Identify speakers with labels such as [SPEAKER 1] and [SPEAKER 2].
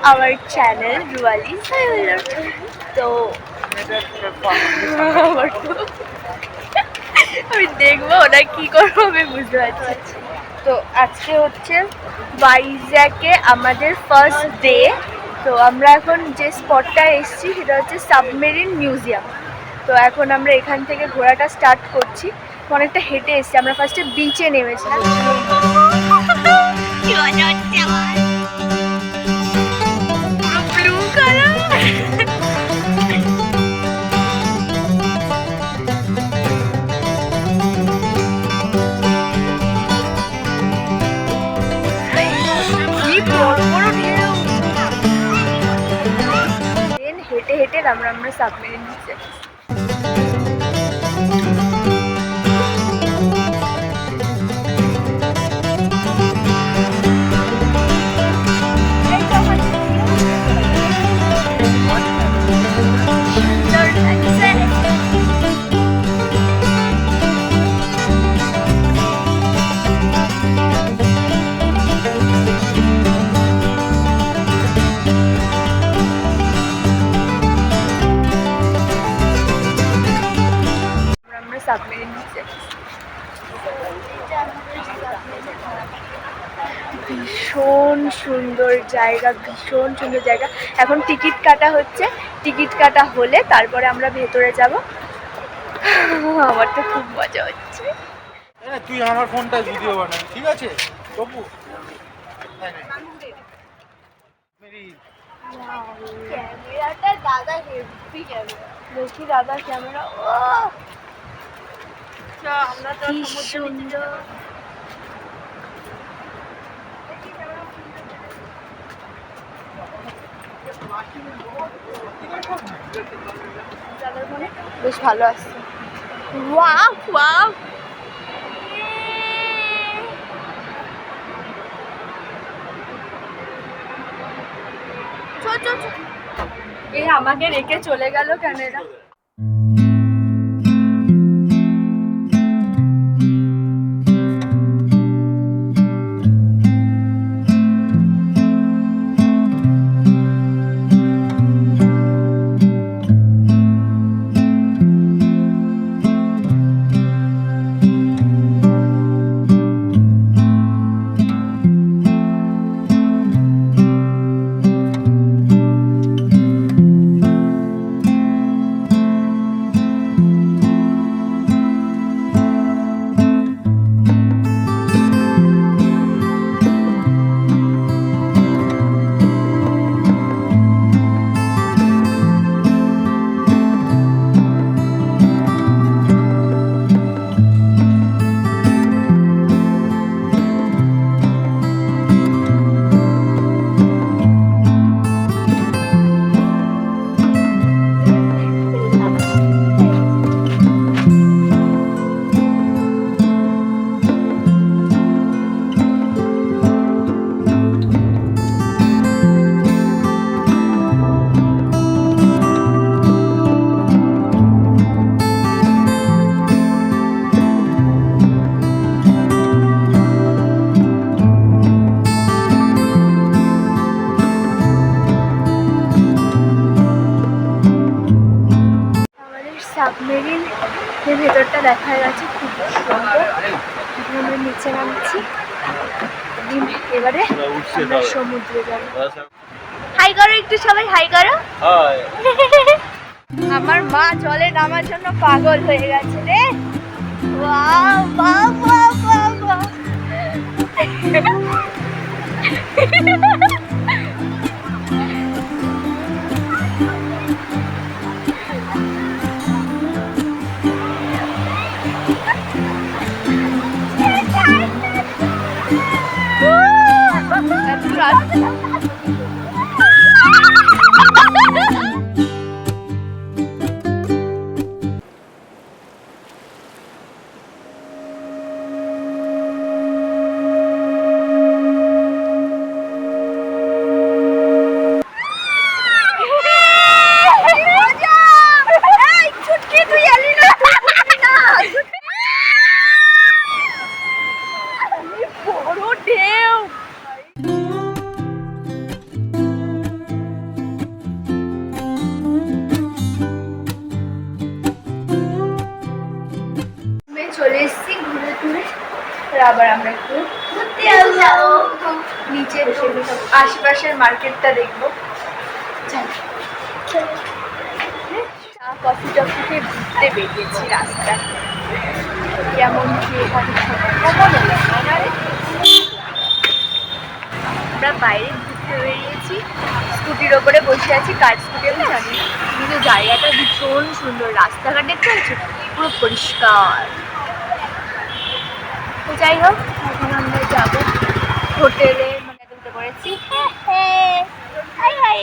[SPEAKER 1] our channel Ruali Sailor. তো আমি দেখবো ওরা কি করবো আমি বুঝতে পারছি। তো আজকে হচ্ছে ভাইজ্যাকে আমাদের ফার্স্ট ডে। তো আমরা এখন যে স্পটটা এসেছি সেটা হচ্ছে সাবমেরিন মিউজিয়াম। তো এখন আমরা এখান থেকে ঘোরাটা স্টার্ট করছি। অনেকটা হেঁটে এসেছি, আমরা ফার্স্টে বিচে নেমেছিলাম। ব্লু কালার হেঁটে হেঁটে আমরা সাবমেরিন নিচে। সাবমেরিন নিচে ভীষণ সুন্দর জায়গা, ভীষণ সুন্দর জায়গা। এখন টিকিট কাটা হচ্ছে, টিকিট কাটা হলে তারপরে আমরা ভেতরে যাব। আমার তো খুব মজা হচ্ছে।
[SPEAKER 2] তুই আমার ফোনটা ভিডিও বানা, ঠিক আছে তবু
[SPEAKER 1] ক্যামেরাটা দাদা হেভি ক্যামেরা, দেখি দাদা ক্যামেরা। ও আমরা তো সুন্দর। বেশ ভালো আসছে। ওয়াও ওয়াও, এই আমাকে রেখে চলে গেল কেন এরা? সাবমেরিন এর ভেতরটা দেখা যাচ্ছে, খুব সুন্দর। আমরা নিচে নামছি, এবারে আমরা সমুদ্রে যাবো। হাই করো একটু সবাই, হাই করো। আমার মা জলে নামার জন্য পাগল হয়ে গেছে রে। ওয়াও বাহ বাহ বাহ বাহ। ঘুরে আর আবার আমরা একটু ঘুরতে যাবো নিচে আশেপাশের মার্কেটটা দেখবো। চা কফি টফি খেয়ে ঘুরতে বেরিয়েছি রাস্তা কেমন কি এখানে আমরা বাইরে ঘুরতে বেরিয়েছি স্কুটির ওপরে বসে আছি কার স্কুটি আমি জানি না কিন্তু জায়গাটা ভীষণ সুন্দর রাস্তাঘাট দেখতে পাচ্ছি পুরো পরিষ্কার। তো যাই হোক এখন আমরা যাবো হোটেলে মানে উঠে পড়েছি হাই হাই